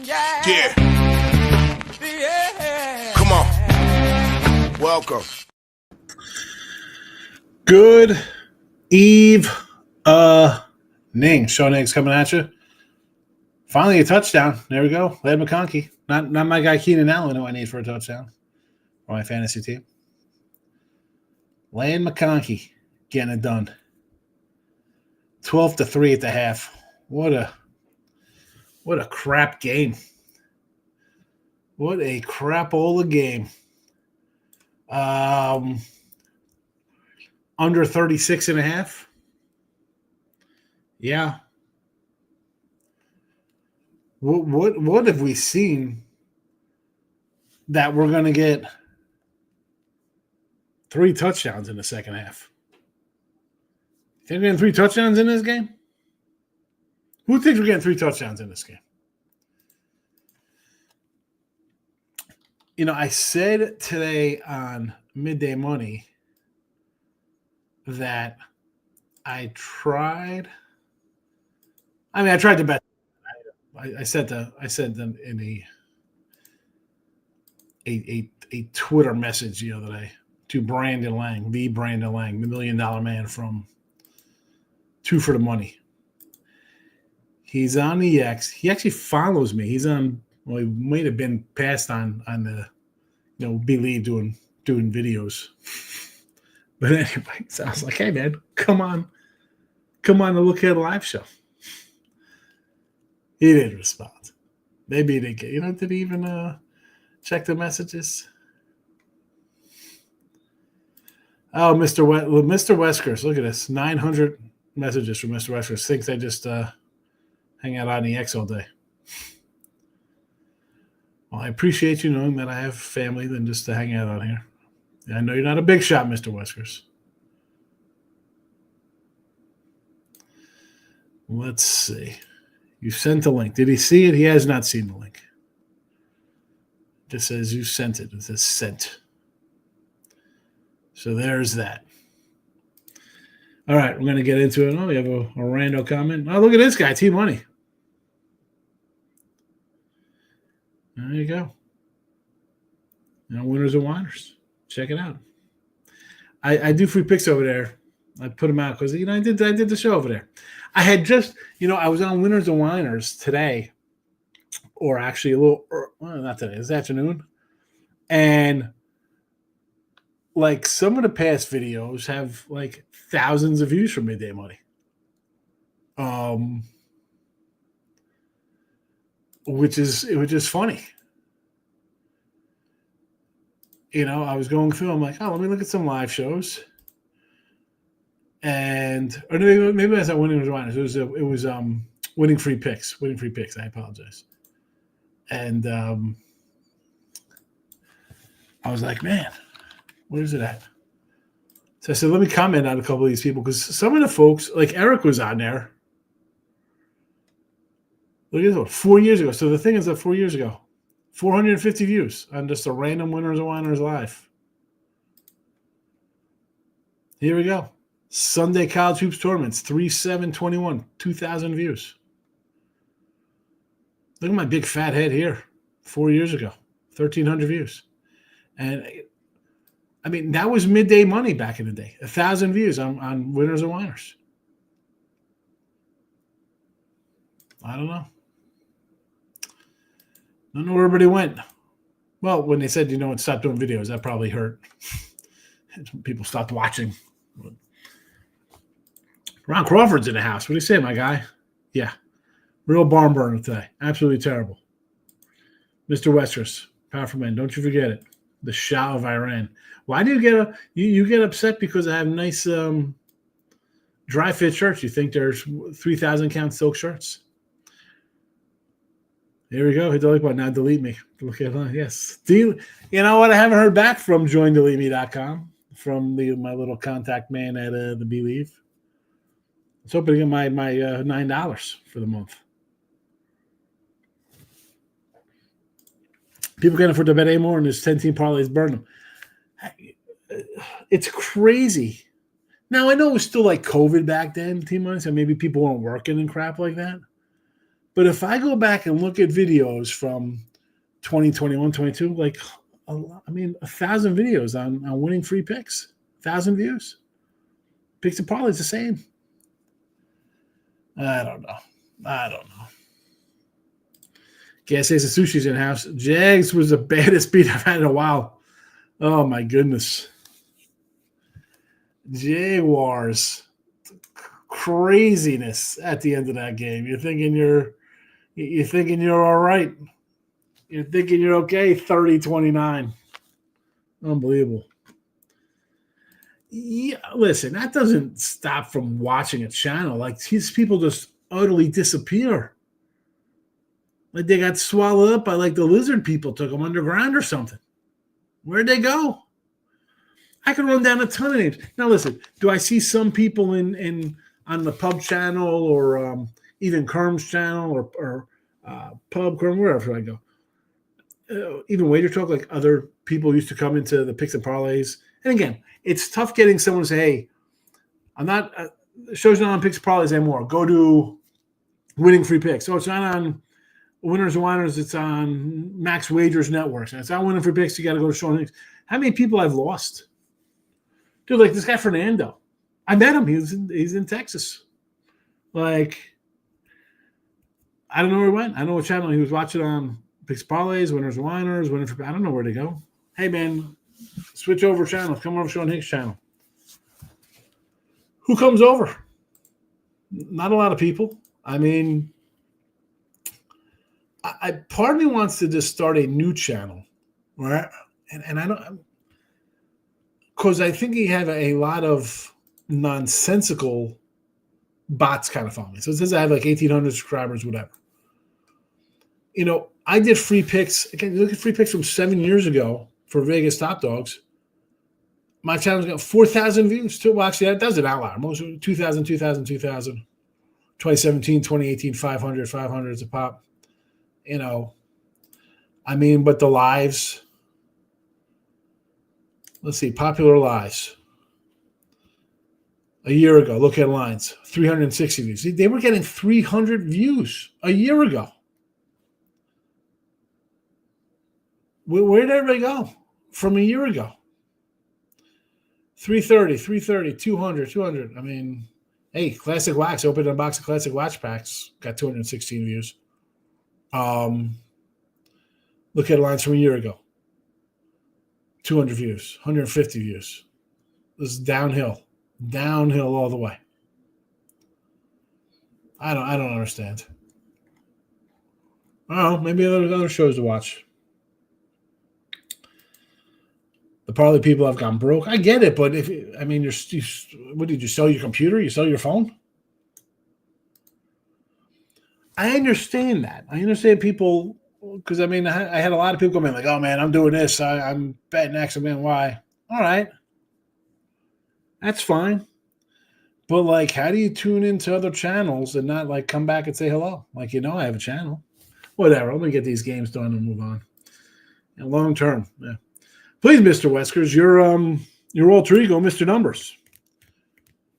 Yeah. Come on. Welcome. Good evening. Sean Higgs coming at you. Finally a touchdown. There we go. Ladd McConkey. Not my guy Keenan Allen who I need for a touchdown for my fantasy team. Ladd McConkey getting it done. 12-3 at the half. What a crap game. What a crapola game. Under 36.5. Yeah. What have we seen that we're going to get 3 touchdowns in the second half? Think we're getting 3 touchdowns in this game? Who thinks we're getting 3 touchdowns in this game? You know, I said today on Midday Money that I tried to bet. I said them in a Twitter message the other day to Brandon Lang, the Brandon Lang, the $1 Million Man from Two for the Money. He's on the X. He actually follows me. He's on. Well, he might have been passed on the, Believe doing videos. But anyway, so I was like, hey man, come on to look at a live show. He didn't respond. Maybe he didn't get. Did he even check the messages? Oh, Mr. Weskers, look at this. 900 messages from Mr. Weskers. Thinks I just hang out on the X all day. Well, I appreciate you knowing that I have family than just to hang out on here. I know you're not a big shot, Mr. Weskers. Let's see. You sent the link. Did he see it? He has not seen the link. It just says you sent it. It says sent. So there's that. All right, we're going to get into it. Oh, we have a rando comment. Oh, look at this guy, Team Money. There you go. Winners and whiners. Check it out. I do free picks over there. I put them out because I did the show over there. I had just I was on Winners and Whiners today, or actually not today, this afternoon, and like some of the past videos have like thousands of views from Midday Money. Which is funny. I was going through. I'm like, oh, let me look at some live shows. Or maybe that's not Winning Whiners. It was winning free picks. I apologize. And I was like, man, where's it at? So I said, let me comment on a couple of these people because some of the folks, like Eric, was on there. Look at this, 4 years ago. So the thing is that 4 years ago, 450 views on just a random Winners and Whiners live. Here we go. Sunday College Hoops Tournaments, 3/7/21, 2,000 views. Look at my big fat head here, 4 years ago, 1,300 views. And, that was Midday Money back in the day, 1,000 views on Winners and Whiners. I don't know. Don't know where everybody went. Well, when they said, stop doing videos, that probably hurt. People stopped watching. Ron Crawford's in the house. What do you say, my guy? Yeah. Real barn burner today. Absolutely terrible. Mr. Westeros, powerful man. Don't you forget it. The Shah of Iran. Why do you get you get upset because I have nice dry fit shirts? You think there's 3,000 count silk shirts? Here we go. Hit the like button. Now delete me. Look at that. Yes. You know what? I haven't heard back from joindeleteme.com from my little contact man at the Believe. I was hoping to get my $9 for the month. People getting it for the bet anymore, and there's 10-team parlays burn them. It's crazy. Now, I know it was still like COVID back then, Team Money, so maybe people weren't working and crap like that. But if I go back and look at videos from 2021, 22, like, 1,000 videos on winning free picks, 1,000 views. Picks and parlays the same. I don't know. Gas says the sushi's in house. Jags was the baddest beat I've had in a while. Oh my goodness. Jaguars. Craziness at the end of that game. You're thinking you're all right. You're thinking you're okay. 30-29. Unbelievable. Yeah, listen, that doesn't stop from watching a channel. Like, these people just utterly disappear. Like, they got swallowed up by, like, the lizard people took them underground or something. Where'd they go? I can run down a ton of names. Now, listen, do I see some people on the pub channel or even Kerm's channel or pub Kerm, wherever I go? Even Wager Talk, like, other people used to come into the picks and parlays. And again, it's tough getting someone to say, hey, I'm not the show's not on picks and parlays anymore. Go to winning free picks. So it's not on Winners and Winers. It's on Max Wagers Networks. And it's on winning free picks. You got to go to Sean Higgs. How many people I've lost? Dude, like this guy Fernando. I met him. He's in Texas. Like, I don't know where he went. I know what channel he was watching on. Picks parlays, winners and winers, I don't know where to go. Hey, man, switch over channels. Come over to Sean Higgs' channel. Who comes over? Not a lot of people. I mean, I part of me wants to just start a new channel, right? And I don't, because I think he had a lot of nonsensical bots kind of following me. So it says I have like 1,800 subscribers, whatever. You know, I did free picks. Again, you look at free picks from 7 years ago for Vegas Top Dogs. My channel's got 4,000 views. Well, actually, that was an outlier. Most 2,000, 2017, 2018, 500 is a pop. You know, I mean, but the lives. Let's see, popular lives. A year ago, look at lines, 360 views. They were getting 300 views a year ago. Where did everybody go from a year ago? 330, 200. I mean, hey, Classic Wax opened a box of Classic Wax packs, got 216 views. Look at lines from a year ago. 200 views, 150 views. This is downhill all the way. I don't understand. Oh, maybe other shows to watch. The parlay people have gone broke. I get it, but what did you sell your computer? You sell your phone? I understand that. I understand people, because I had a lot of people come in like, oh man, I'm doing this. I'm betting X, I'm betting Y. All right. That's fine. But like, how do you tune into other channels and not like come back and say hello? Like, I have a channel. Whatever. I'm going to get these games done and move on. And long term, yeah. Please, Mr. Weskers, your alter ego, Mr. Numbers.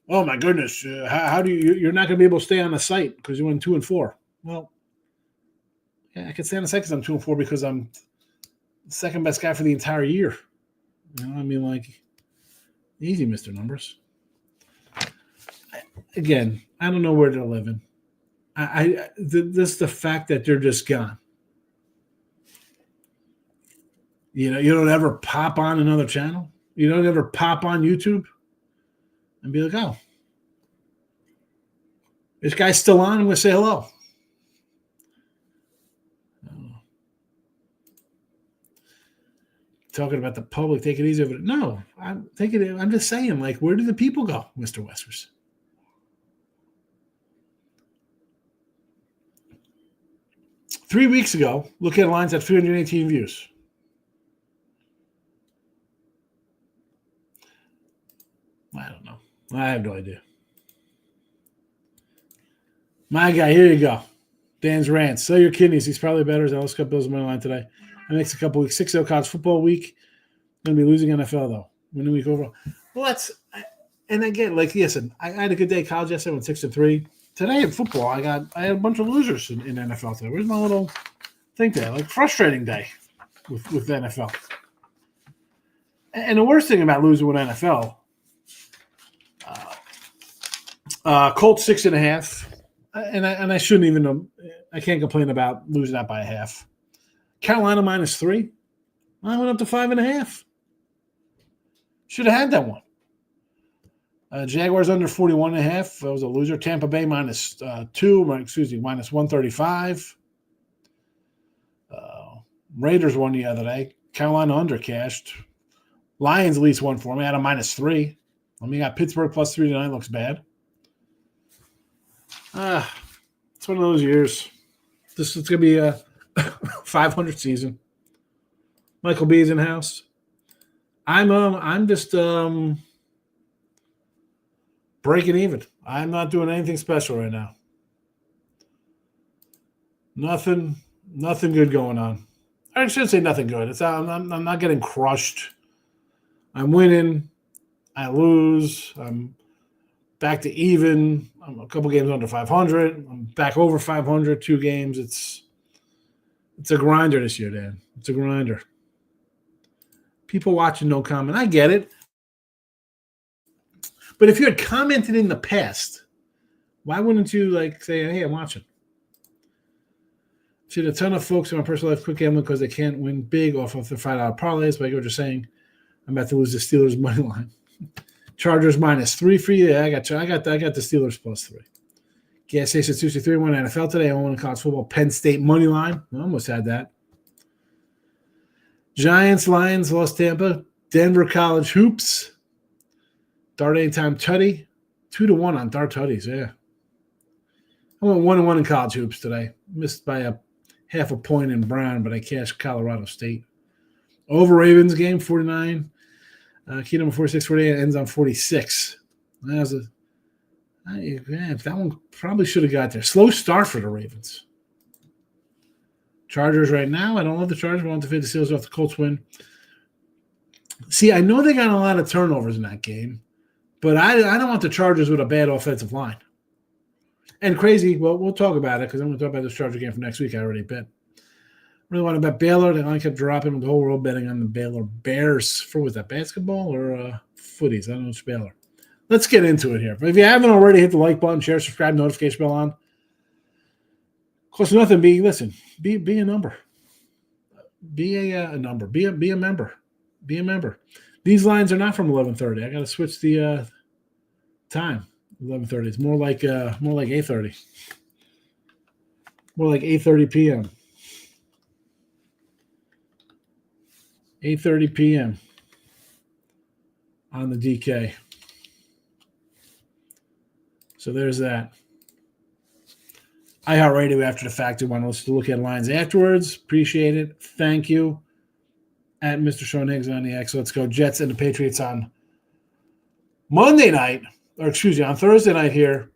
Oh my goodness! How do you're not going to be able to stay on the site because you went 2-4? Well, yeah, I can stay on the site because I'm 2-4 because I'm the second best guy for the entire year. Like, easy, Mr. Numbers. Again, I don't know where they're living. This the fact that they're just gone. You don't ever pop on another channel. You don't ever pop on YouTube and be like, oh, this guy's still on. I'm going to say hello. Talking about the public, take it easy over it. No, I'm just saying, like, where do the people go, Mr. Westers? Three weeks ago, look at lines at 318 views. I don't know. I have no idea. My guy, here you go. Dan's rants. Sell your kidneys. He's probably better. Let's cut Bills money line today. The next couple weeks. 6-0 college football week. Going to be losing NFL, though. Winning week overall. Well, and again, like, listen, I had a good day college yesterday. I went 6-3. today in football, I had a bunch of losers in NFL today. Where's my little thing today? Like frustrating day with NFL. And the worst thing about losing with NFL, Colts 6.5, and I shouldn't even. I can't complain about losing that by a half. Carolina -3. I went up to 5.5. Should have had that one. Jaguars under 41.5. That was a loser. Tampa Bay -2. Minus 135. Raiders won the other day. Carolina under cashed. Lions at least won for me. I had a -3. You got Pittsburgh +3 tonight. Looks bad. It's one of those years. It's going to be a 500 season. Michael B is in house. I'm just breaking even. I'm not doing anything special right now. Nothing good going on. I shouldn't say nothing good. I'm not getting crushed. I'm winning. I lose. I'm back to even. I'm a couple games under 500. I'm back over 500. 2 games. It's a grinder this year, Dan. It's a grinder. People watching, no comment. I get it. But if you had commented in the past, why wouldn't you say, hey, I'm watching? See, a ton of folks in my personal life quit gambling because they can't win big off of their $5 parlays. But I get what you're saying. I'm about to lose the Steelers money line. Chargers -3 for you. Yeah, I got the Steelers +3. Gas station 263 won NFL today. I won in college football. Penn State money line. I almost had that. Giants, Lions, lost Tampa. Denver College hoops. Dart anytime tutty. 2-1 on Dart tutties, yeah. I went 1-1 in college hoops today. Missed by a half a point in Brown, but I cashed Colorado State. Over Ravens game, 49. Key number 46, 48, ends on 46. That one probably should have got there. Slow start for the Ravens. Chargers right now. I don't love the Chargers. I want to fade the Steelers off the Colts win. See, I know they got a lot of turnovers in that game, but I don't want the Chargers with a bad offensive line. And crazy, well, we'll talk about it because I'm going to talk about this Charger game for next week. I already bet. Really want to bet Baylor. The line kept dropping with the whole world betting on the Baylor Bears. For was that basketball or footies? I don't know. It's Baylor. Let's get into it here. But if you haven't already, hit the like button, share, subscribe, notification bell on. Costs nothing. Be a number. Be a number. Be a member. Be a member. These lines are not from 11:30. I got to switch the time. 11:30. It's more like 8:30. More like 8:30 p.m. 8:30 p.m. on the DK. So there's that. iHeartRadio after the fact. You want us to look at lines afterwards. Appreciate it. Thank you. At Mr. Sean Higgs on the X. Let's go. Jets and the Patriots on Monday night. Or excuse me, on Thursday night here.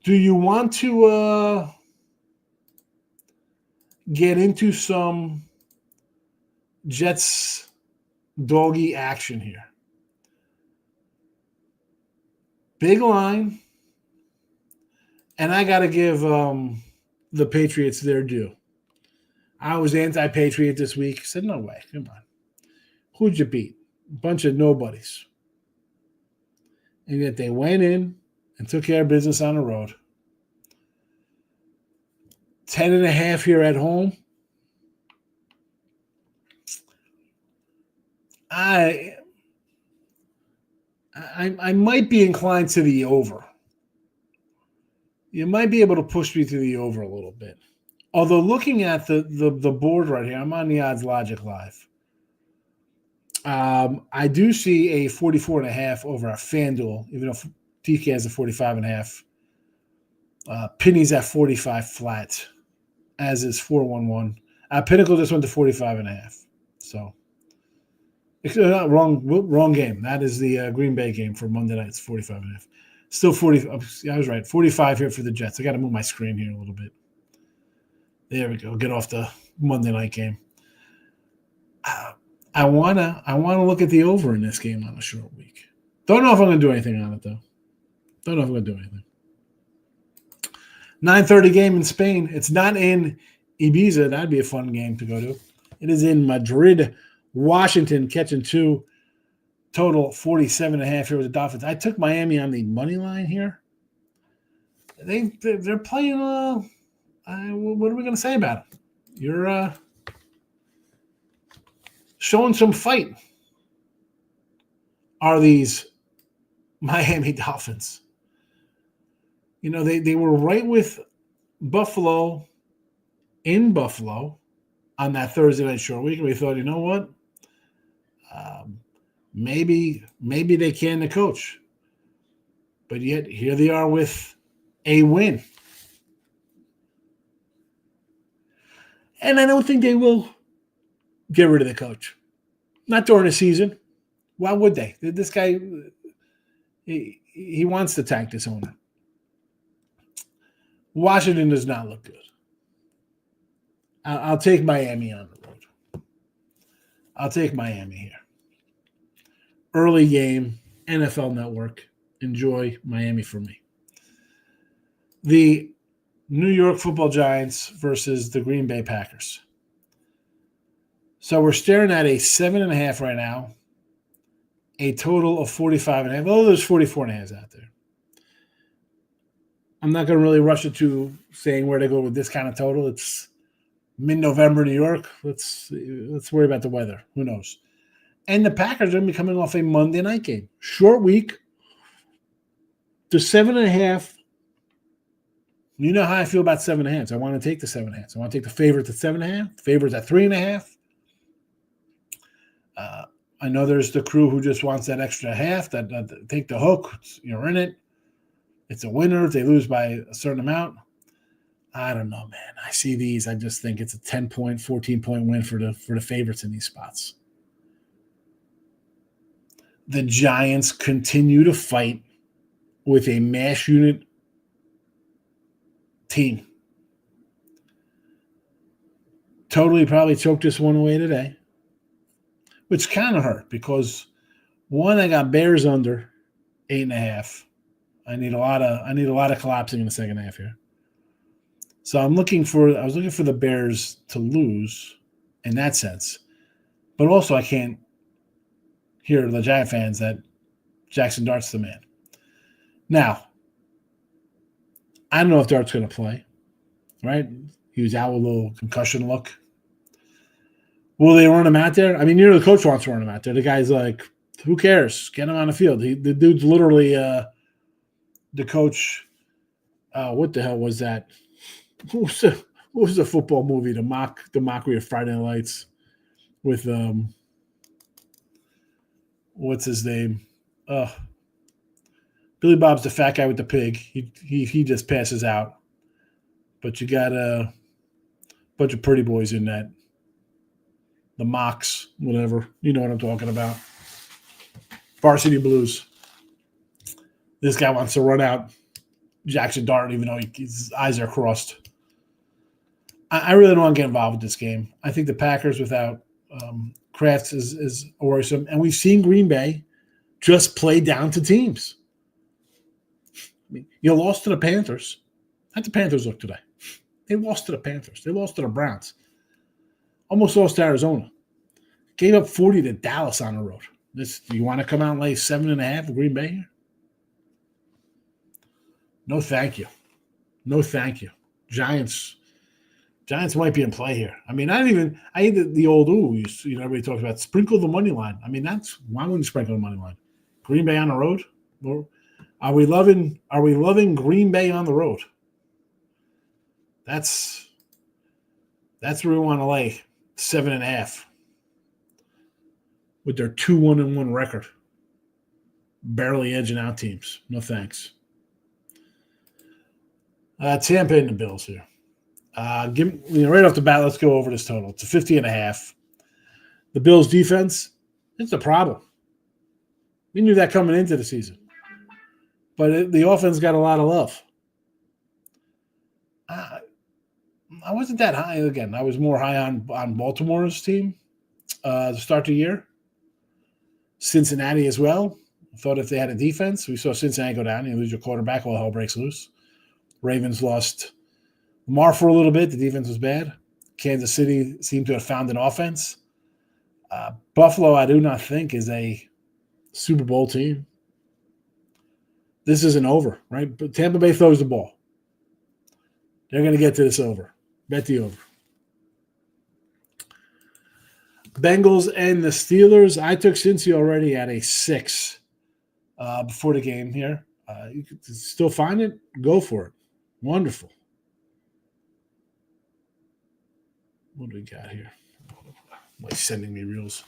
Do you want to get into some Jets doggy action here? Big line. And I got to give the Patriots their due. I was anti-Patriot this week. I said, no way. Come on. Who'd you beat? A bunch of nobodies. And yet they went in and took care of business on the road. 10.5 here at home. I might be inclined to the over. You might be able to push me to the over a little bit. Although looking at the board right here, I'm on the Odds Logic Live. I do see a 44.5 over at FanDuel, even though DK has a 45.5. Penny's at 45 flat, as is 411. Pinnacle just went to 45.5. So, wrong game. That is the Green Bay game for Monday night. It's 45.5. Still 40. I was right. 45 here for the Jets. I got to move my screen here a little bit. There we go. Get off the Monday night game. I wanna look at the over in this game on a short week. Don't know if I'm gonna do anything on it though. Don't know if I'm gonna do anything. 9:30 game in Spain. It's not in Ibiza. That'd be a fun game to go to. It is in Madrid, Washington, catching 2. Total 47.5 here with the Dolphins. I took Miami on the money line here. They're playing. What are we going to say about it? You're showing some fight. Are these Miami Dolphins? You know, they were right with Buffalo in Buffalo on that Thursday night short week. And we thought, you know what? Maybe they can the coach. But yet here they are with a win. And I don't think they will get rid of the coach. Not during the season. Why would they? This guy, he wants to tank this owner. Washington does not look good. I'll take Miami on the road. I'll take Miami here. Early game, NFL Network. Enjoy Miami for me. The New York Football Giants versus the Green Bay Packers. So we're staring at a 7.5 right now. A total of 45.5. Oh, there's 44.5 out there. I'm not going to really rush it to saying where to go with this kind of total. It's mid-November, New York. Let's worry about the weather. Who knows? And the Packers are going to be coming off a Monday night game. Short week. The 7.5. You know how I feel about 7.5. I want to take the 7.5. I want to take the favorite at 7.5. The favorite at 3.5. I know there's the crew who just wants that extra half. That take the hook. You're in it. It's a winner if they lose by a certain amount. I don't know, man. I see these. I just think it's a 10-point, 14-point win for the favorites in these spots. The Giants continue to fight with a mash unit team. Totally probably choked this one away today, which kind of hurt because one, I got Bears under 8.5. I need a lot of collapsing in the second half here. So I was looking for the Bears to lose in that sense. But also I can't hear the Giant fans that Jackson Dart's the man. Now, I don't know if Dart's going to play, right? He was out with a little concussion look. Will they run him out there? I mean, the coach wants to run him out there. The guy's like, who cares? Get him on the field. The dude's literally the coach. What the hell was that? What was the football movie? The mockery of Friday Night Lights with what's his name? Billy Bob's the fat guy with the pig. He just passes out. But you got a bunch of pretty boys in that. The Mocks, whatever. You know what I'm talking about. Varsity Blues. This guy wants to run out Jackson Dart, even though his eyes are crossed. I really don't want to get involved with this game. I think the Packers without Kraft is worrisome. And we've seen Green Bay just play down to teams. I mean, you lost to the Panthers. How'd the Panthers look today? They lost to the Panthers. They lost to the Browns. Almost lost to Arizona. Gave up 40 to Dallas on the road. Do you want to come out and lay 7.5 with Green Bay here? No, thank you. No, thank you. Giants might be in play here. I mean, I hate the old everybody talks about sprinkle the money line. I mean, why wouldn't you sprinkle the money line? Green Bay on the road? Or are we loving Green Bay on the road? That's where we want to lay 7.5 with their 2-1-1 record. Barely edging out teams. No thanks. Tampa and the Bills here. Right off the bat, let's go over this total. It's a 50.5. The Bills defense, it's a problem. We knew that coming into the season. But the offense got a lot of love. I wasn't that high. Again, I was more high on Baltimore's team to start the year. Cincinnati as well. I thought if they had a defense, we saw Cincinnati go down. You lose your quarterback, all hell breaks loose. Ravens lost Lamar for a little bit, the defense was bad. Kansas City seemed to have found an offense. Buffalo, I do not think, is a Super Bowl team. This isn't over, right? But Tampa Bay throws the ball. They're going to get to this over. Bet the over. Bengals and the Steelers. I took Cincy already at a 6 before the game here. You can still find it? Go for it. Wonderful. What do we got here? Like sending me reels.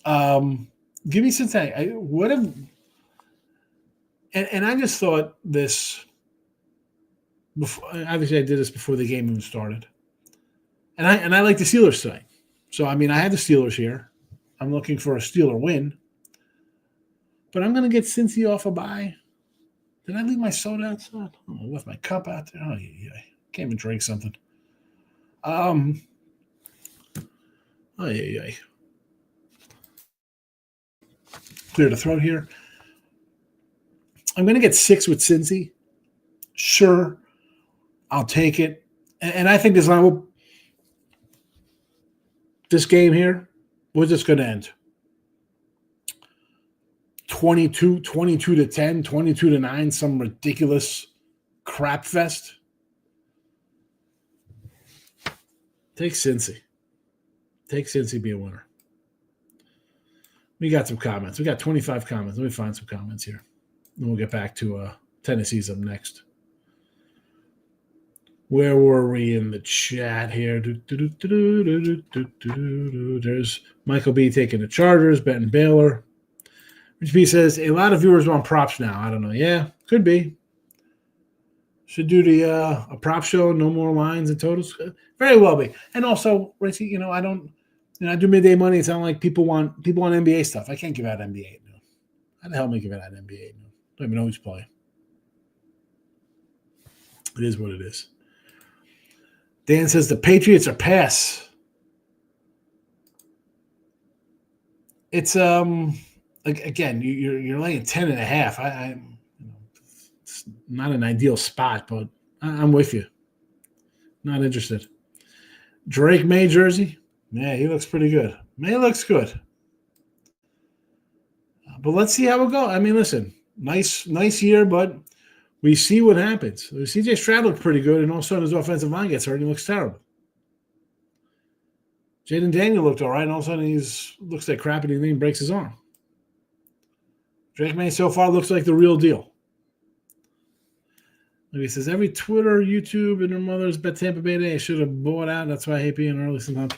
Give me Cincinnati. What if? And I just thought this. Before, obviously, I did this before the game even started, and I like the Steelers tonight. So I mean, I had the Steelers here. I'm looking for a Steeler win, but I'm going to get Cincy off a bye. Did I leave my soda outside? Oh, I left my cup out there. Oh yeah, can't even drink something. Oh yeah. Clear the throat here. I'm going to get 6 with Cincy. Sure, I'll take it. And I think this game here, where's this going to end? 22 to 10, 22 to 9, some ridiculous crap fest. Take Cincy. Take Cincy, be a winner. We got some comments. We got 25 comments. Let me find some comments here. Then we'll get back to Tennessee's up next. Where were we in the chat here? There's Michael B taking the Chargers, betting Baylor. Rich B says, a lot of viewers want props now. I don't know. Yeah, could be. Should do a prop show, no more lines and totals. Very well be. And also, Richie, I do midday money. It's not like people want NBA stuff. I can't give out NBA. No. How the hell am I giving out NBA? No. Don't even know who's playing. It is what it is. Dan says the Patriots are pass. It's again, you're laying 10.5. It's not an ideal spot, but I'm with you. Not interested. Drake May jersey. Yeah, he looks pretty good. May looks good. But let's see how it goes. I mean, listen, nice year, but we see what happens. CJ Stroud looked pretty good, and all of a sudden his offensive line gets hurt and he looks terrible. Jaden Daniel looked all right, and all of a sudden he looks like crap and he breaks his arm. Drake May so far looks like the real deal. Like he says, every Twitter, YouTube, and their mothers bet Tampa Bay today. I should have bought out. That's why I hate being early sometimes.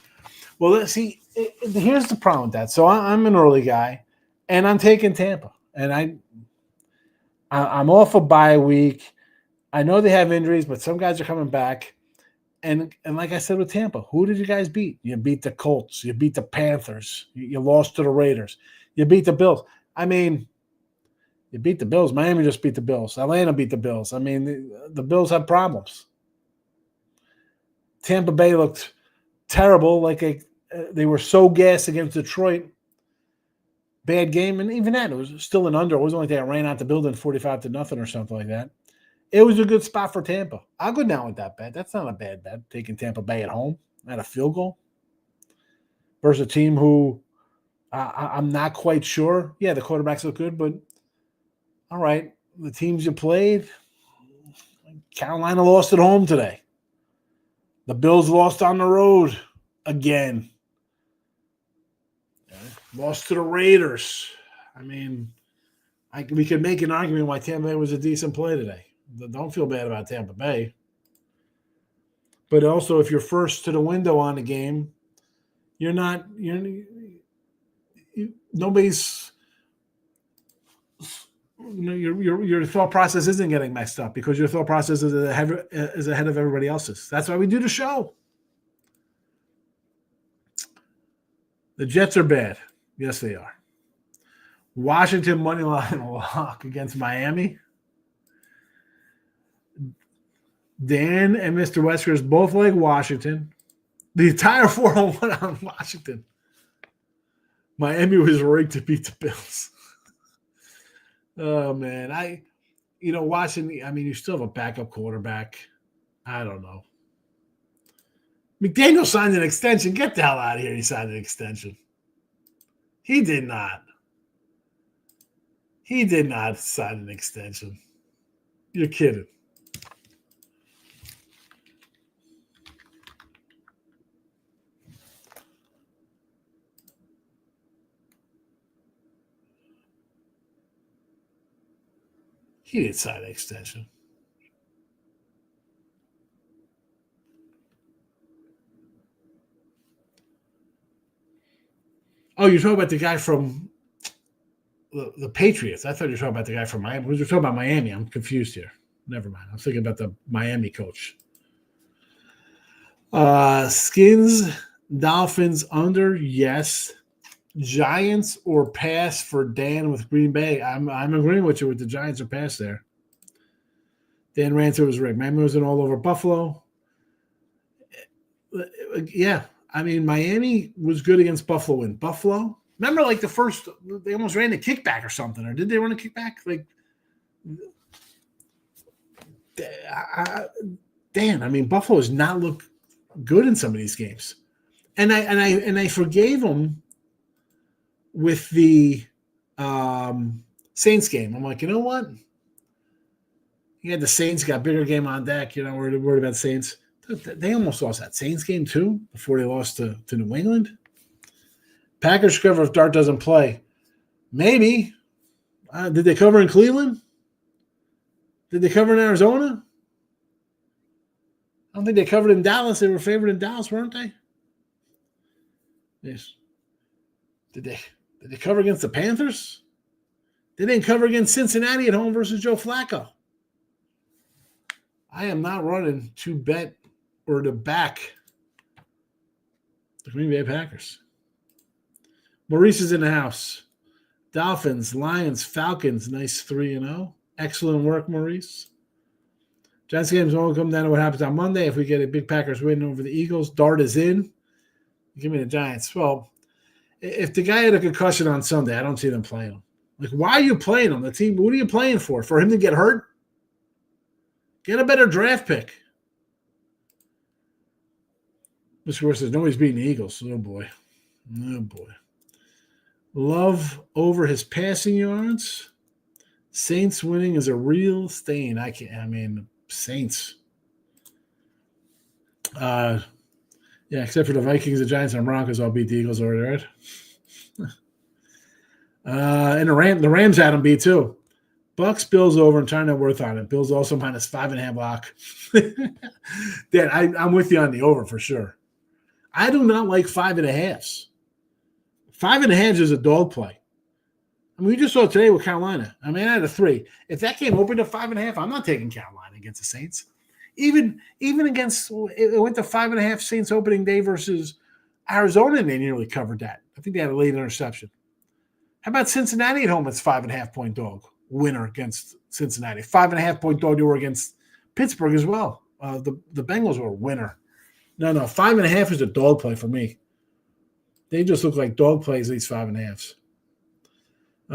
Well, let's see. Here's the problem with that. So I'm an early guy, and I'm taking Tampa. And I'm off a bye week. I know they have injuries, but some guys are coming back. And like I said with Tampa, who did you guys beat? You beat the Colts. You beat the Panthers. You lost to the Raiders. You beat the Bills. I mean, you beat the Bills. Miami just beat the Bills. Atlanta beat the Bills. I mean, the Bills have problems. Tampa Bay looked terrible. Like they were so gassed against Detroit. Bad game. And even that, it was still an under. It wasn't like they ran out the building 45-0 or something like that. It was a good spot for Tampa. I'll go down with that bet. That's not a bad bet, taking Tampa Bay at home at a field goal versus a team who I'm not quite sure. Yeah, the quarterbacks look good, but all right, the teams you played, Carolina lost at home today. The Bills lost on the road again. Lost to the Raiders. I mean, we could make an argument why Tampa Bay was a decent play today. Don't feel bad about Tampa Bay. But also, if you're first to the window on the game, nobody's, your thought process isn't getting messed up because your thought process is ahead of everybody else's. That's why we do the show. The Jets are bad. Yes, they are. Washington money line lock against Miami. Dan and Mr. Weskers both like Washington. The entire 401 on Washington. Miami was rigged to beat the Bills. Oh, man. Washington, I mean, you still have a backup quarterback. I don't know. McDaniel signed an extension. Get the hell out of here. He signed an extension. He did not. He did not sign an extension. You're kidding. He didn't sign an extension. Oh, you're talking about the guy from the Patriots. I thought you were talking about the guy from Miami. We were talking about Miami. I'm confused here. Never mind. I'm thinking about the Miami coach. Skins, Dolphins under, yes. Giants or pass for Dan with Green Bay. I'm agreeing with you with the Giants or pass there. Dan Ranter was right. Miami was in all over Buffalo. Yeah. I mean, Miami was good against Buffalo in Buffalo. Remember, like the first, they almost ran a kickback or something, or did they run a kickback? Like, Dan, I mean, Buffalo does not look good in some of these games, and I forgave them with the Saints game. I'm like, you know what? You had the Saints, got bigger game on deck. You know, we're worried about Saints. They almost lost that Saints game too before they lost to New England. Packers cover if Dart doesn't play. Maybe. Did they cover in Cleveland? Did they cover in Arizona? I don't think they covered in Dallas. They were favored in Dallas, weren't they? Yes. Did they cover against the Panthers? They didn't cover against Cincinnati at home versus Joe Flacco. I am not running to bet or to back the Green Bay Packers. Maurice is in the house. Dolphins, Lions, Falcons, nice 3-0. Excellent work, Maurice. Giants games won't come down to what happens on Monday. If we get a big Packers win over the Eagles, Dart is in. Give me the Giants. Well, if the guy had a concussion on Sunday, I don't see them playing him. Like, why are you playing him? The team, what are you playing for? For him to get hurt? Get a better draft pick. Mr. Gore says, nobody's beating the Eagles. Oh, boy. Oh, boy. Love over his passing yards. Saints winning is a real stain. Saints. Yeah, except for the Vikings, the Giants, and Broncos all beat the Eagles already, right? And the Rams had them beat too. Bucks, Bills over, and turn net worth on it. Bills also minus 5.5 lock. Dan, I'm with you on the over for sure. I do not like 5.5s. 5.5 is a dog play. I mean, we just saw it today with Carolina. I mean, I had a 3. If that game opened at 5.5, I'm not taking Carolina against the Saints. Even against it went to 5.5 Saints opening day versus Arizona, and they nearly covered that. I think they had a late interception. How about Cincinnati at home? It's 5.5 point dog winner against Cincinnati. 5.5 point dog over against Pittsburgh as well. The Bengals were a winner. No, 5.5 is a dog play for me. They just look like dog plays, these 5.5s.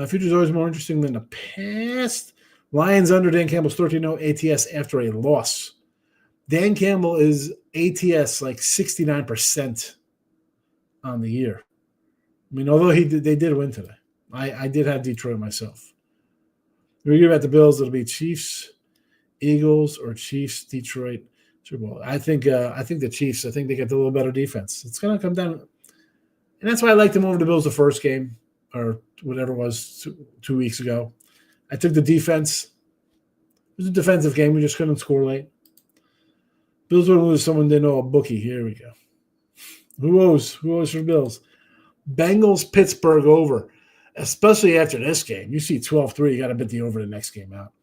Future's always more interesting than the past. Lions under Dan Campbell's 13-0 ATS after a loss. Dan Campbell is ATS like 69% on the year. I mean, although they did win today. I did have Detroit myself. We hear about the Bills. It'll be Chiefs, Eagles, or Chiefs, Detroit, Super Bowl. I think the Chiefs. I think they get a little better defense. It's going to come down, and that's why I liked them over the Bills the first game or whatever it was 2 weeks ago. I took the defense. It was a defensive game. We just couldn't score late. Bills would lose. Someone didn't know a bookie. Here we go. Who owes for Bills? Bengals, Pittsburgh over. Especially after this game. You see 12-3, you got to bet the over the next game out.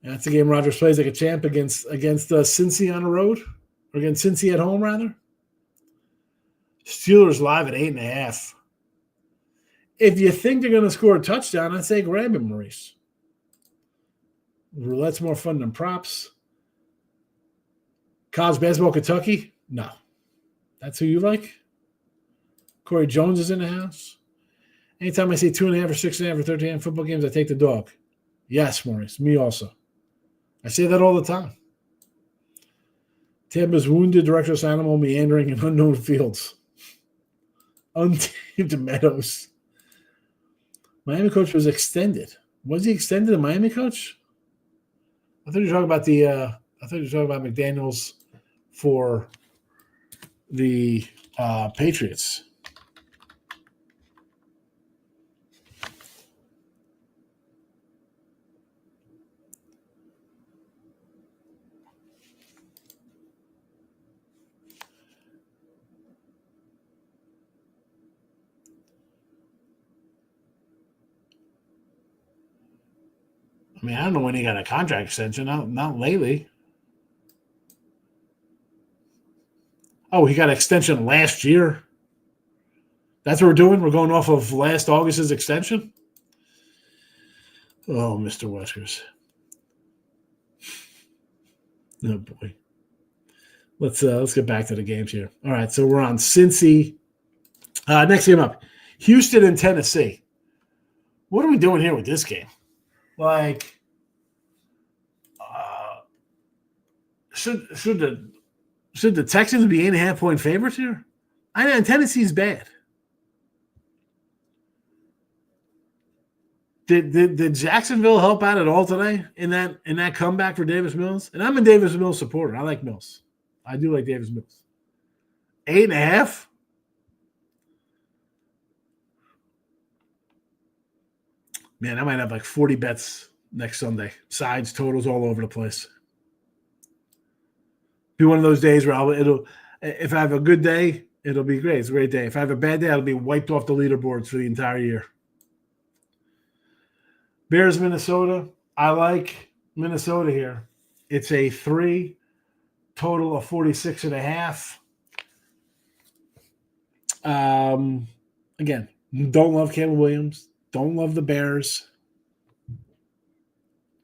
And that's a game Rodgers plays like a champ against Cincy on the road. Or against Cincy at home, rather. Steelers live at 8.5. If you think they're going to score a touchdown, I'd say grab him, Maurice. Roulette's more fun than props. College basketball, Kentucky? No. That's who you like? Corey Jones is in the house. Anytime I see 2.5 or 6.5 or 13 football games, I take the dog. Yes, Maurice. Me also. I say that all the time. Tampa's wounded director's animal meandering in unknown fields. Untamed meadows. Miami coach was extended. Was he extended, a Miami coach? I thought you were talking about McDaniels for the Patriots. I mean, I don't know when he got a contract extension. Not lately. Oh, he got an extension last year. That's what we're doing? We're going off of last August's extension? Oh, Mr. Weskers. Oh, boy. Let's get back to the games here. All right, so we're on Cincy. Next game up, Houston and Tennessee. What are we doing here with this game? Like, should the Texans be 8.5-point favorites here? I know Tennessee's bad. Did Jacksonville help out at all today in that comeback for Davis Mills? And I'm a Davis Mills supporter. I like Mills. I do like Davis Mills. 8.5? Man, I might have like 40 bets next Sunday. Sides, totals all over the place. Be one of those days where if I have a good day, it'll be great. It's a great day. If I have a bad day, I'll be wiped off the leaderboards for the entire year. Bears, Minnesota. I like Minnesota here. It's a 3, total of 46.5. Again, don't love Caleb Williams. Don't love the Bears.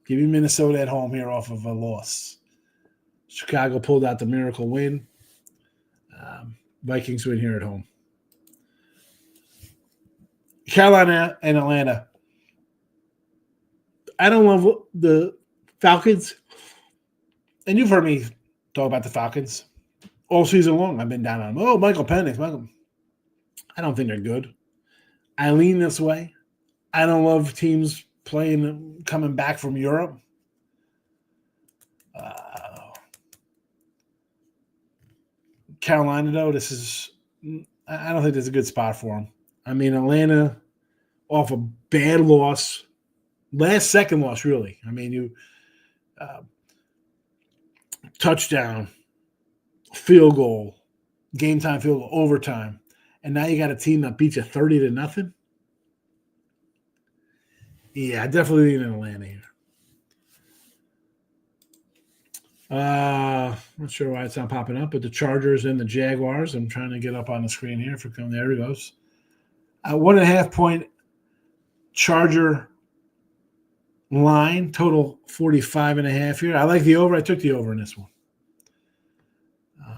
Give me Minnesota at home here off of a loss. Chicago pulled out the miracle win. Vikings win here at home. Carolina and Atlanta. I don't love the Falcons. And you've heard me talk about the Falcons all season long. I've been down on them. Oh, Michael Penix. I don't think they're good. I lean this way. I don't love teams coming back from Europe. Carolina, though, I don't think this is a good spot for them. I mean, Atlanta off a bad loss, second loss, really. I mean, you touchdown, field goal, game time field goal, overtime, and now you got a team that beats you 30-0. Yeah, I definitely lean in Atlanta here. Not sure why it's not popping up, but the Chargers and the Jaguars. I'm trying to get up on the screen here. There it goes. 1.5-point Charger line, total 45.5 here. I like the over. I took the over in this one.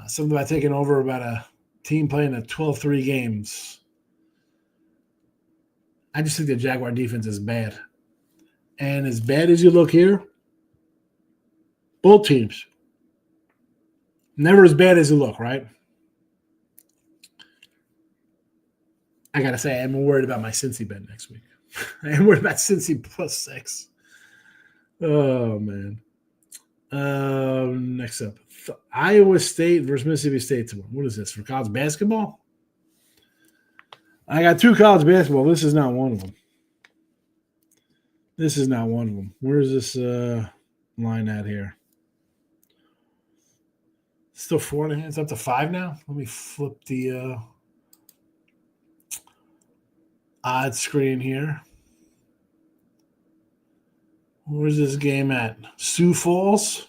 Something about taking over about a team playing a 12-3 games. I just think the Jaguar defense is bad. And as bad as you look here, both teams, never as bad as you look, right? I got to say, I'm worried about my Cincy bet next week. I am worried about Cincy +6. Oh, man. Next up, Iowa State versus Mississippi State tomorrow. What is this, for college basketball? I got 2 college basketball. This is not one of them. Where's this line at here? Still 4.5. It's up to 5 now. Let me flip the odd screen here. Where's this game at? Sioux Falls.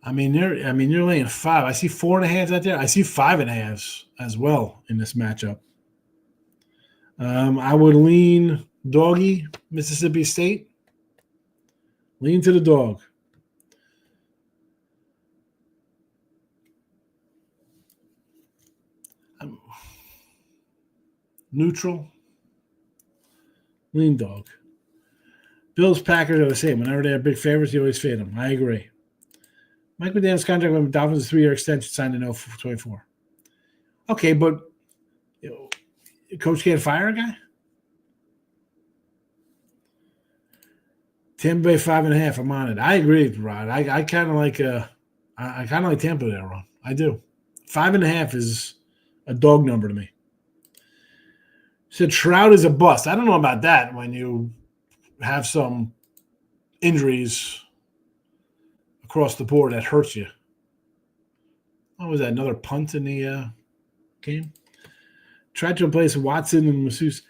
I mean, you're laying 5. I see 4.5 out there. I see 5.5 as well in this matchup. I would lean doggy, Mississippi State. Lean to the dog. Neutral. Lean dog. Bills, Packers are the same. Whenever they have big favorites, you always fade them. I agree. Mike McDaniel's contract with the Dolphins is a 3-year extension signed in 2024. Okay, but coach can't fire a guy? Tampa Bay 5.5. I'm on it. I agree, Rod. I kind of like I kind of like Tampa there, Ron. I do. 5.5 is a dog number to me. Said Shroud is a bust. I don't know about that when you have some injuries across the board that hurts you. What was that? Another punt in the game? Tried to replace Watson and Masseuse.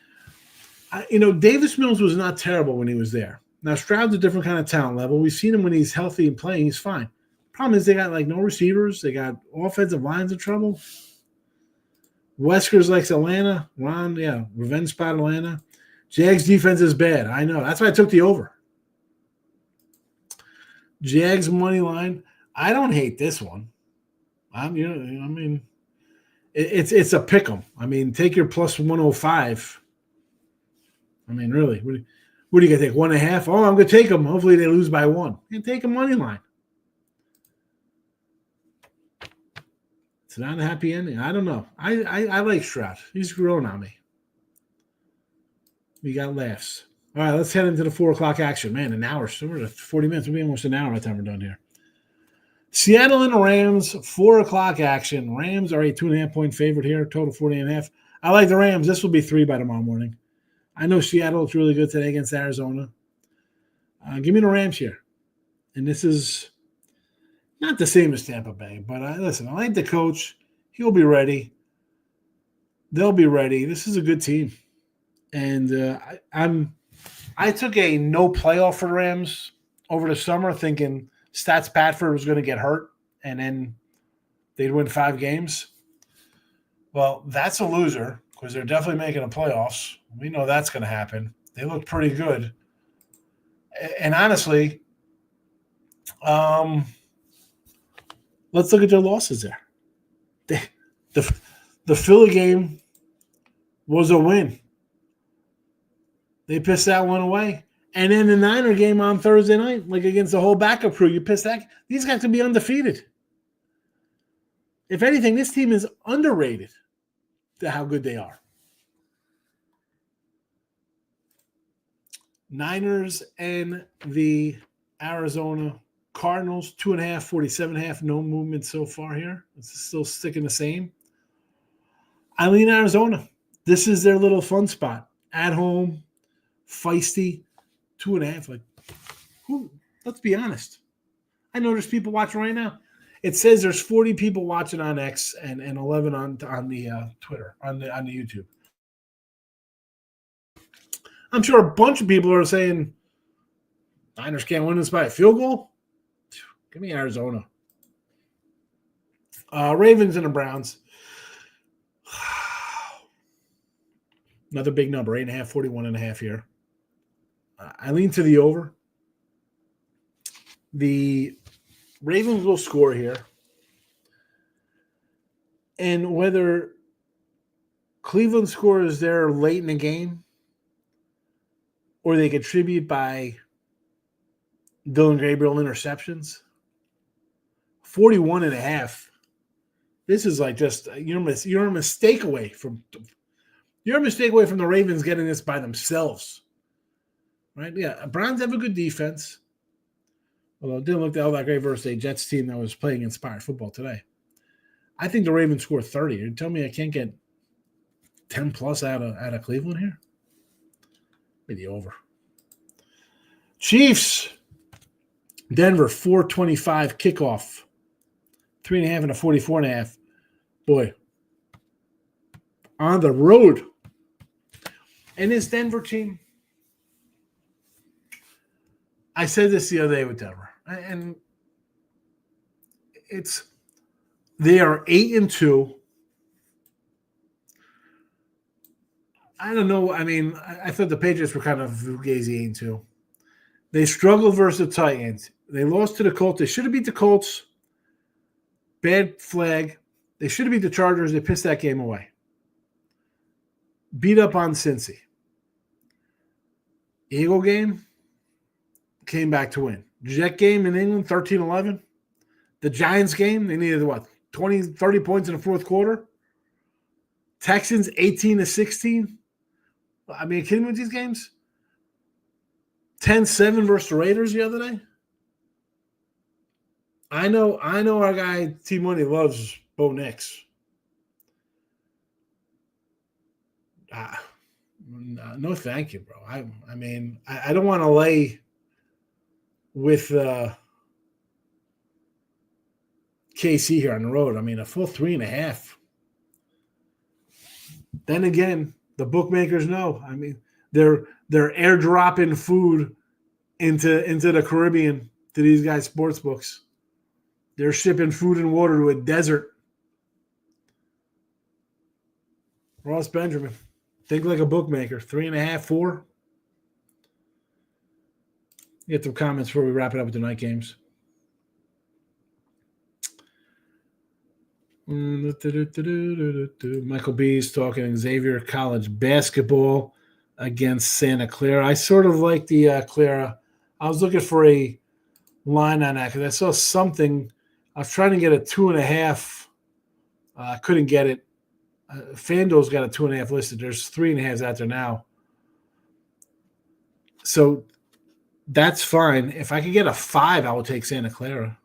Davis Mills was not terrible when he was there. Now, Stroud's a different kind of talent level. We've seen him when he's healthy and playing. He's fine. Problem is they got no receivers. They got offensive lines in trouble. Weskers likes Atlanta. Ron, revenge spot Atlanta. Jags defense is bad. I know. That's why I took the over. Jags money line. I don't hate this one. It's a pick 'em. Take your plus 105. Really, what are you gonna take? 1.5? Oh, I'm gonna take them. Hopefully they lose by 1. You take a money line. It's not a happy ending. I don't know. I like Stroud. He's growing on me. We got laughs. All right, let's head into the 4 o'clock action. Man, an hour. So we're at 40 minutes. We'll be almost an hour by the time we're done here. Seattle and the Rams, 4 o'clock action. Rams are a 2.5-point favorite here. Total 40.5. I like the Rams. This will be 3 by tomorrow morning. I know Seattle is really good today against Arizona. Give me the Rams here. And this is not the same as Tampa Bay, but listen, I like the coach. He'll be ready. They'll be ready. This is a good team. And I took a no playoff for the Rams over the summer thinking Stats Patford was going to get hurt and then they'd win 5 games. Well, that's a loser because they're definitely making the playoffs. We know that's going to happen. They look pretty good. And honestly, let's look at their losses there. The Philly game was a win. They pissed that one away. And then the Niner game on Thursday night, against the whole backup crew, you pissed that. These guys can be undefeated. If anything, this team is underrated to how good they are. Niners and the Arizona Cardinals, 2.5, 47.5. No movement so far here. It's still sticking the same. I lean Arizona. This is their little fun spot. At home, feisty, 2.5. Let's be honest. I know there's people watching right now. It says there's 40 people watching on X and 11 on the Twitter, on the YouTube. I'm sure a bunch of people are saying Niners can't win this by a field goal. Give me Arizona. Ravens and the Browns. Another big number, 8.5, 41.5 here. I lean to the over. The Ravens will score here. And whether Cleveland scores there late in the game or they contribute by Dylan Gabriel interceptions, 41.5. This is just you're a mistake away from the Ravens getting this by themselves. Right? Yeah, Browns have a good defense. Although it didn't look all that great versus a Jets team that was playing inspired football today. I think the Ravens score 30. You tell me I can't get 10 plus out of Cleveland here? Maybe over. Chiefs, Denver, 4:25 kickoff. 3.5 and a 44.5. Boy, on the road. And this Denver team, I said this the other day with Denver, and they are 8-2. I don't know. I thought the Patriots were kind of fugazi 8-2. They struggled versus the Titans. They lost to the Colts. They should have beat the Colts. Bad flag. They should have beat the Chargers. They pissed that game away. Beat up on Cincy. Eagle game. came back to win. Jet game in England, 13-11. The Giants game, they needed, 20, 30 points in the fourth quarter. Texans, 18-16. I mean, kidding me with these games? 10-7 versus the Raiders the other day. I know our guy T Money loves Bo Nix. No, thank you, bro. I mean, I don't want to lay with KC here on the road. I mean, a full 3.5. Then again, the bookmakers know. I mean, they're airdropping food into the Caribbean to these guys' sports books. They're shipping food and water to a desert. Ross Benjamin, think like a bookmaker. 3.5, 4. Get some comments before we wrap it up with the night games. Michael B is talking Xavier College basketball against Santa Clara. I sort of like the Clara. I was looking for a line on that because I saw something. I was trying to get a 2.5. I couldn't get it. FanDuel's got a 2.5 listed. There's 3.5s out there now. So that's fine. If I could get a 5, I would take Santa Clara.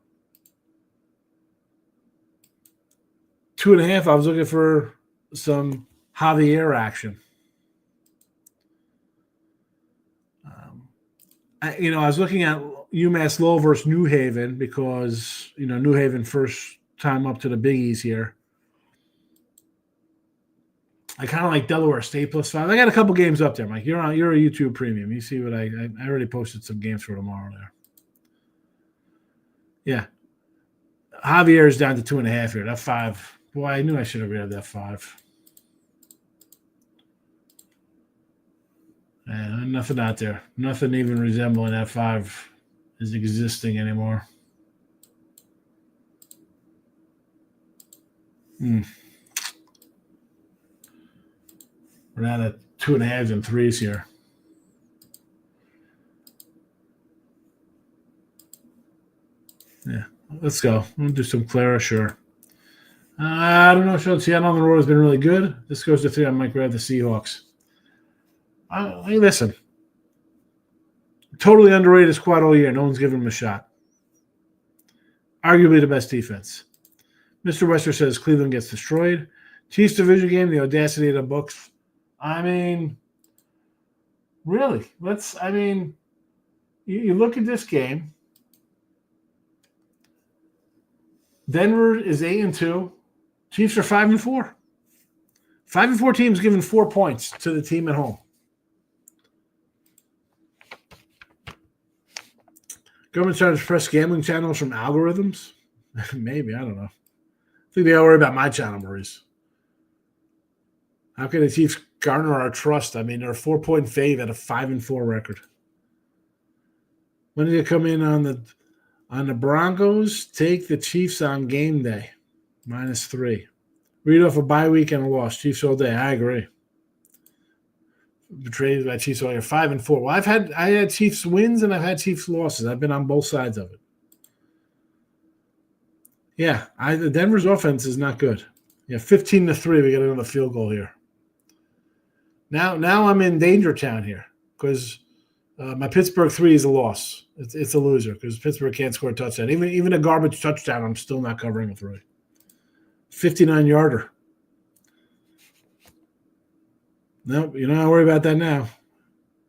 2.5, I was looking for some Javier action. I was looking at UMass Lowell versus New Haven because, New Haven first time up to the Big East here. I kind of like Delaware State +5. I got a couple games up there, Mike. You're a YouTube premium. You see what I already posted some games for tomorrow there. Yeah. Javier is down to 2.5 here. That 5. Boy, I knew I should have grabbed that 5. And nothing out there. Nothing even resembling that 5 is existing anymore. We're not at 2.5s and 3s here. Yeah, let's go. We'll do some Clara, sure. I don't know. Seattle on the road has been really good. This goes to 3. I might grab the Seahawks. Hey, listen. Totally underrated squad all year. No one's giving them a shot. Arguably the best defense. Mr. Wester says Cleveland gets destroyed. Chiefs division game, the audacity of the books. I mean, really. You look at this game. Denver is 8-2. Chiefs are 5-4. 5-4 teams giving 4 points to the team at home. Government trying to suppress gambling channels from algorithms? Maybe, I don't know. I think they all worry about my channel, Maurice. How can the Chiefs garner our trust? I mean, they're a 4-point fave at a 5-4 record. When did you come in on the Broncos? Take the Chiefs on game day. -3. Read off a bye week and a loss. Chiefs all day. I agree. Betrayed by Chiefs all year. 5-4. Well, I had Chiefs wins and I've had Chiefs losses. I've been on both sides of it. Yeah, the Denver's offense is not good. Yeah, 15-3. We got another field goal here. Now I'm in danger town here because my Pittsburgh 3 is a loss. It's a loser because Pittsburgh can't score a touchdown. Even a garbage touchdown, I'm still not covering a 3. 59-yarder. Nope, you don't have to worry about that now.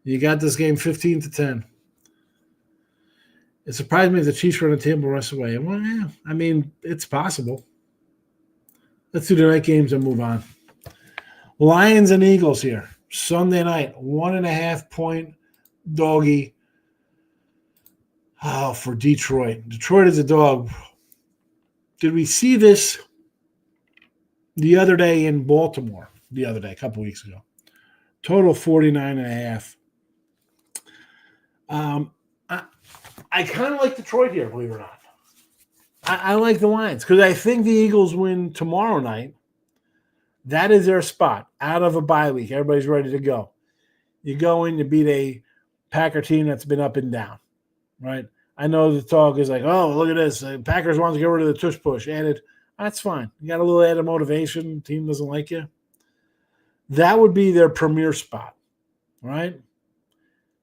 You got this game 15-10. It surprised me if the Chiefs run the table the rest of the way. Well, yeah, I mean, it's possible. Let's do the night games and move on. Lions and Eagles here. Sunday night, 1.5-point doggy. Oh, for Detroit. Detroit is a dog. Did we see this the other day in Baltimore? A couple weeks ago. Total 49.5. I kind of like Detroit here, believe it or not. I like the Lions because I think the Eagles win tomorrow night. That is their spot out of a bye week. Everybody's ready to go. You go in, you beat a Packer team that's been up and down. right? I know the talk is like, oh, look at this. Packers want to get rid of the tush push. Added, that's fine. You got a little added motivation. Team doesn't like you. That would be their premier spot, right?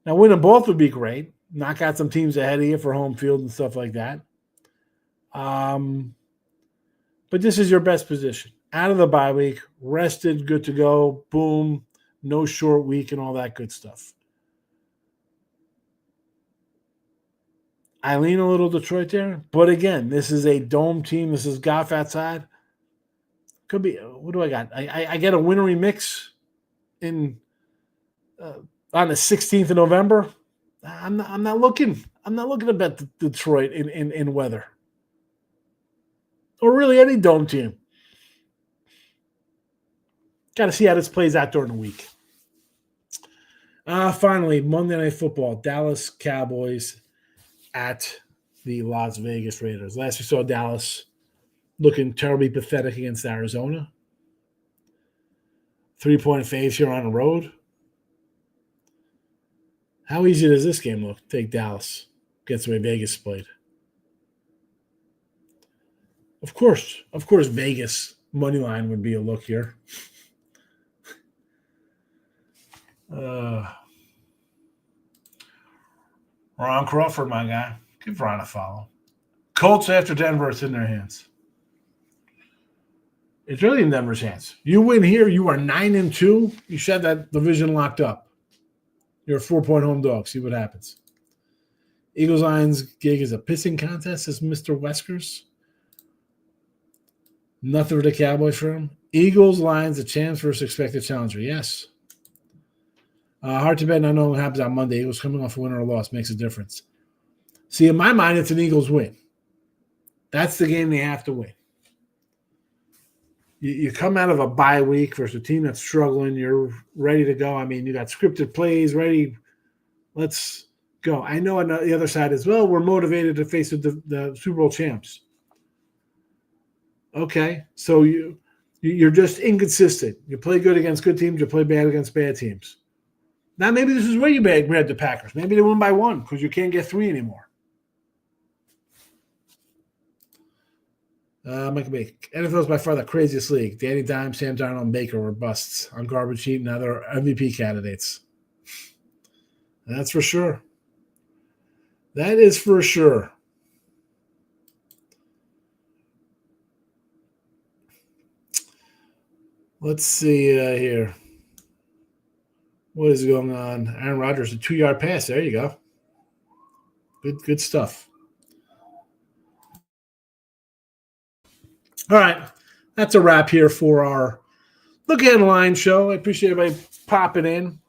Now, winning both would be great. Knock out some teams ahead of you for home field and stuff like that. But this is your best position. Out of the bye week, rested, good to go, boom, no short week and all that good stuff. I lean a little Detroit there. But again, this is a dome team. This is Goff outside. Could be, what do I got? I get a wintry mix in on the 16th of November. I'm not looking to bet Detroit in weather. Or really any dome team. Got to see how this plays out during the week. Finally, Monday Night Football. Dallas Cowboys at the Las Vegas Raiders. Last we saw Dallas looking terribly pathetic against Arizona. 3-point faves here on the road. How easy does this game look? Take Dallas. Gets the way Vegas played. Of course, Vegas money line would be a look here. Ron Crawford, my guy. Give Ron a follow. Colts after Denver, it's in their hands. It's really in Denver's hands. You win here, you are 9-2. You should have that division locked up. You're a 4-point home dog. See what happens. Eagles Lions gig is a pissing contest, says Mr. Weskers. Nothing for the Cowboys for him. Eagles Lions, a chance versus expected challenger. Yes. Hard to bet, not knowing what happens on Monday. Eagles coming off a win or a loss makes a difference. See, in my mind, it's an Eagles win. That's the game they have to win. You come out of a bye week versus a team that's struggling. You're ready to go. I mean, you got scripted plays ready. Let's go. I know on the other side as well, we're motivated to face the Super Bowl champs. Okay, so you're just inconsistent. You play good against good teams. You play bad against bad teams. Now maybe this is where you read the Packers. Maybe they won by 1 because you can't get 3 anymore. Michael Baker. NFL is by far the craziest league. Danny Dimes, Sam Darnold, and Baker were busts on garbage heap. Now they're MVP candidates. That's for sure. That is for sure. Let's see here. What is going on? Aaron Rodgers, a 2-yard pass. There you go. Good stuff. All right. That's a wrap here for our Look Ahead Line show. I appreciate everybody popping in.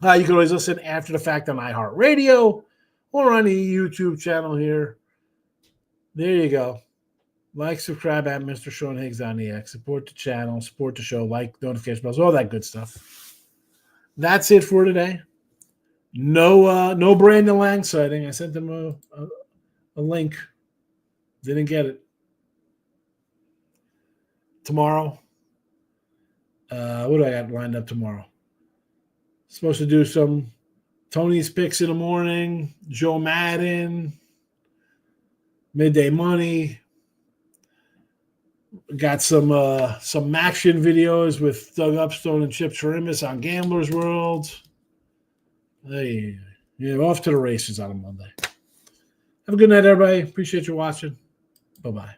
You can always listen after the fact on iHeartRadio or on the YouTube channel here. There you go. Like, subscribe at Mr. Sean Higgs on the X. Support the channel, support the show, like, notification bells, all that good stuff. That's it for today. No Brandon Lang sighting. I sent them a link. Didn't get it. Tomorrow. What do I got lined up tomorrow? Supposed to do some Tony's picks in the morning, Joe Madden, Midday Money. Got some action videos with Doug Upstone and Chip Chirimis on Gamblers World. Hey, off to the races on a Monday. Have a good night, everybody. Appreciate you watching. Bye-bye.